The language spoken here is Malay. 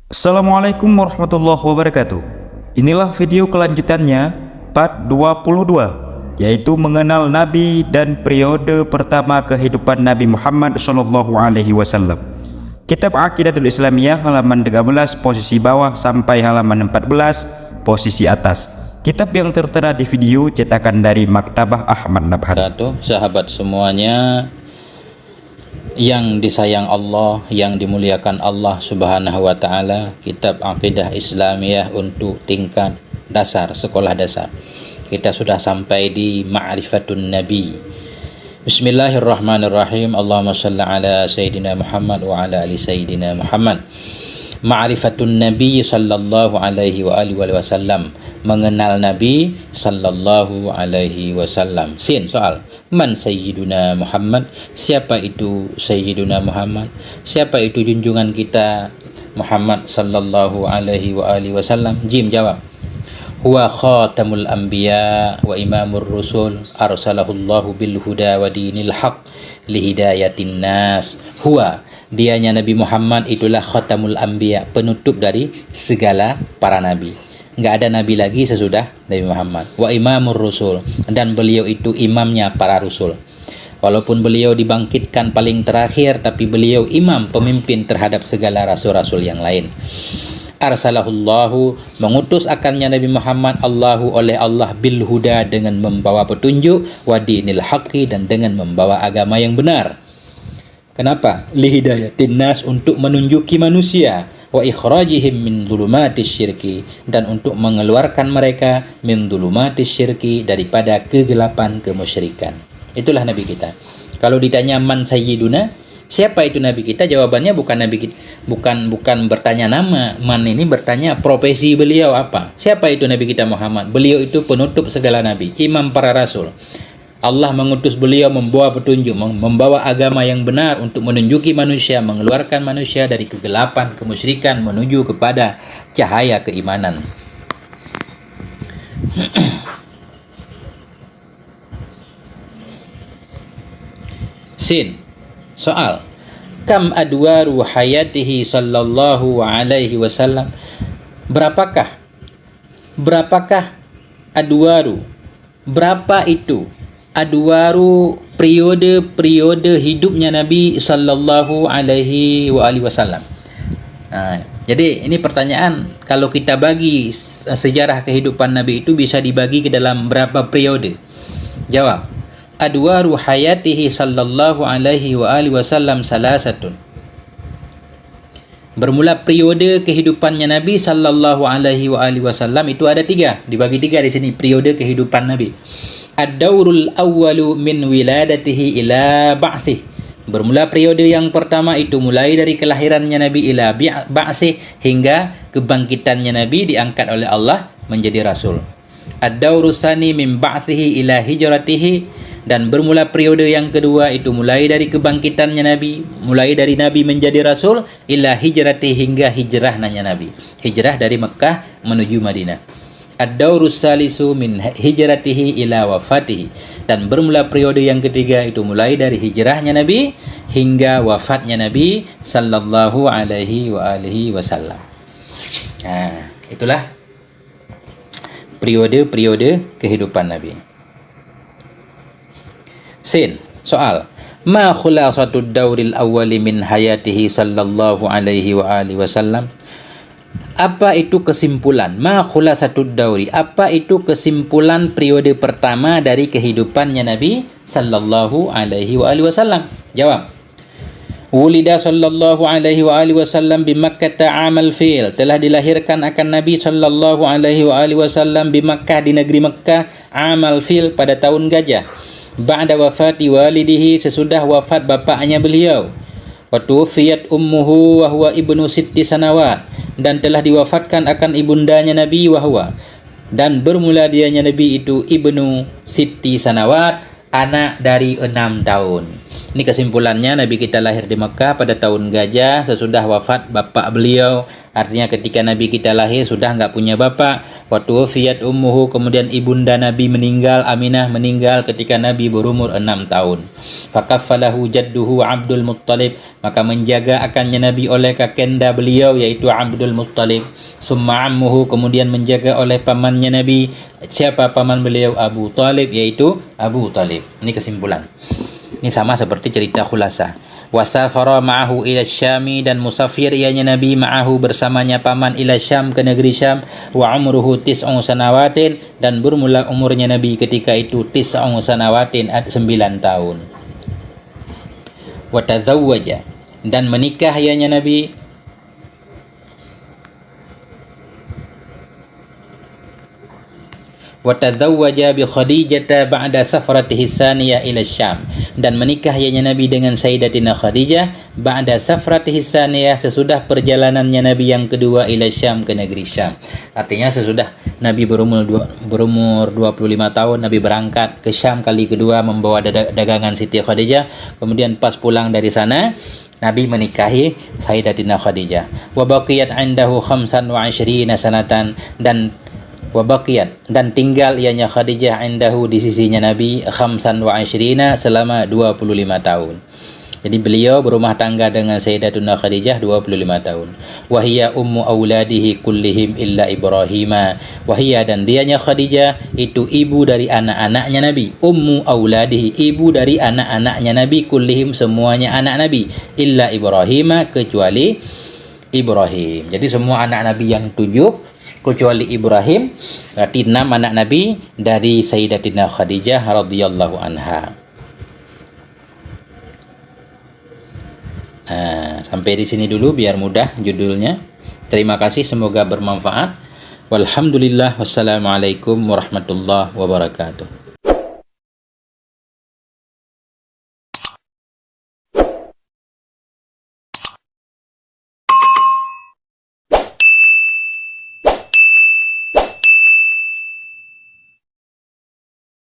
Assalamualaikum warahmatullahi wabarakatuh. Inilah video kelanjutannya part 22, yaitu mengenal Nabi dan periode pertama kehidupan Nabi Muhammad SAW. Kitab Aqidatul Islamiyah halaman 13 posisi bawah sampai halaman 14 posisi atas. Kitab yang tertera di video cetakan dari Maktabah Ahmad Nabhan. Sahabat semuanya yang disayang Allah, yang dimuliakan Allah Subhanahu wa taala, kitab Aqidah Islamiyah untuk tingkat dasar, sekolah dasar. Kita sudah sampai di Ma'rifatun Nabi. Bismillahirrahmanirrahim. Allahumma shalli ala sayyidina Muhammad wa ala ali sayyidina Muhammad. Ma'rifatun Nabi sallallahu alaihi wa alihi wasallam, mengenal Nabi sallallahu alaihi wasallam. Soal, man sayyiduna Muhammad? Siapa itu sayyiduna Muhammad? Siapa itu junjungan kita Muhammad sallallahu alaihi wa alihi wasallam? Jawab. Huwa khatamul anbiya wa imamur rusul, arsalahullahu bil huda wa dinil haq lihidayatin nas. Huwa, dianya Nabi Muhammad itulah khatamul anbiya, penutup dari segala para nabi. Enggak ada nabi lagi sesudah Nabi Muhammad. Wa imamur rusul, dan beliau itu imamnya para rasul. Walaupun beliau dibangkitkan paling terakhir, tapi beliau imam, pemimpin terhadap segala rasul-rasul yang lain. Arsalahullahu, mengutus akannya Nabi Muhammad Allahu oleh Allah bil huda, dengan membawa petunjuk, wa dinil haqqi, dan dengan membawa agama yang benar. Kenapa? Lihidayatin nas, untuk menunjuki manusia, wa ikhrajihim min dhulumatis syirki, dan untuk mengeluarkan mereka min dhulumatis syirki, daripada kegelapan kemusyrikan. Itulah Nabi kita. Kalau ditanya man sayyiduna, siapa itu Nabi kita? Jawabannya bukan Nabi kita, bukan bertanya nama. Man ini bertanya profesi beliau apa. Siapa itu Nabi kita Muhammad? Beliau itu penutup segala nabi, imam para rasul. Allah mengutus beliau membawa petunjuk, membawa agama yang benar untuk menunjuki manusia, mengeluarkan manusia dari kegelapan kemusyrikan menuju kepada cahaya keimanan. Soal, kam adwaru hayatihi sallallahu alaihi wasallam? Berapakah adwaru? Berapa itu adwaru, periode hidupnya Nabi sallallahu alaihi wasallam? Jadi ini pertanyaan, kalau kita bagi sejarah kehidupan Nabi itu bisa dibagi ke dalam berapa periode? Jawab. Adwaru hayatihi sallallahu alaihi wasallam salasatun. Bermula periode kehidupannya Nabi sallallahu alaihi wasallam itu ada 3, dibagi 3 di sini periode kehidupan Nabi. Ad-daurul awwalu min wiladatihi ila ba'sih. Bermula periode yang pertama itu mulai dari kelahirannya Nabi ila ba'sih, hingga kebangkitannya Nabi diangkat oleh Allah menjadi rasul. Ad-daurus tsani min ba'sihi ila hijratihi, dan bermula periode yang kedua itu mulai dari kebangkitannya Nabi, mulai dari Nabi menjadi rasul ila hijratihi, hingga hijrahnya Nabi, hijrah dari Mekah menuju Madinah. Ad-daurus salisu min hijratihi ila wafatihi, dan bermula periode yang ketiga itu mulai dari hijrahnya Nabi hingga wafatnya Nabi sallallahu alaihi wasallam. Itulah periode kehidupan Nabi. Soal, ma khulasatud dauril awwali min hayatihi sallallahu alaihi wasallam? Apa itu kesimpulan? Ma khulasatud dauri, apa itu kesimpulan periode pertama dari kehidupannya Nabi sallallahu alaihi wasallam? Jawab. Wulida sallallahu alaihi wasallam bi Makkah amal fil, telah dilahirkan akan Nabi sallallahu alaihi wasallam di Makkah, di negeri Makkah, amal fil, pada tahun gajah. Ba'da wafati walidihi, sesudah wafat bapaknya beliau. Wa tuwfiyat ummuhu wa huwa ibnu sitti sanawat, dan telah diwafatkan akan ibundanya Nabi wahwa, dan bermula dianya Nabi itu ibnu sitti sanawat, anak dari 6 tahun. Ini kesimpulannya, Nabi kita lahir di Mekah pada tahun gajah, sesudah wafat bapak beliau. Artinya ketika Nabi kita lahir sudah enggak punya bapak. Wa tuwfiyat ummuhu, kemudian ibunda Nabi meninggal, Aminah meninggal ketika Nabi berumur 6 tahun. Fakaffalahu jadduhu Abdul Muttalib, maka menjaga akannya Nabi oleh kakenda beliau yaitu Abdul Muttalib. Summa ammuhu, kemudian menjaga oleh pamannya Nabi. Siapa paman beliau? Abu Talib, yaitu Abu Talib. Ini kesimpulan. Ini sama seperti cerita khulasa. Wasafara ma'ahu ila Syami, dan musafir ianya Nabi ma'ahu bersamanya paman ila Syam, ke negeri Syam. Wa umruhu tis'u sanawatin, dan bermula umurnya Nabi ketika itu tis'u sanawatin, 9 tahun. Wa tazawwaja, dan menikah ianya Nabi wa tazawwaja bi Khadijah ba'da safratihi tsaniyah ila Syam, dan menikah ianya Nabi dengan Sayyidatina Khadijah ba'da safratihi tsaniyah, sesudah perjalanannya Nabi yang kedua ila Syam, ke negeri Syam. Artinya sesudah Nabi berumur 25 tahun, Nabi berangkat ke Syam kali kedua membawa dagangan Siti Khadijah. Kemudian pas pulang dari sana Nabi menikahi Sayyidatina Khadijah. Wa baqiyat 'indahu 25 sanatan, dan tinggal ianya Khadijah indahu, di sisinya Nabi 25 selama 25 tahun. Jadi beliau berumah tangga dengan Sayyidatuna Khadijah 25 tahun. Wahia ummu auladihi kullihim illa Ibrahima. Wahia, dan dianya Khadijah itu ibu dari anak-anaknya Nabi. Ummu auladihi, ibu dari anak-anaknya Nabi, kullihim semuanya anak Nabi, illa Ibrahima, kecuali Ibrahim. Jadi semua anak Nabi yang 7 kecuali Ibrahim, berarti 6 anak Nabi dari Sayyidatina Khadijah radhiyallahu anha. Sampai di sini dulu biar mudah judulnya. Terima kasih, semoga bermanfaat. Walhamdulillah, wassalamualaikum warahmatullahi wabarakatuh.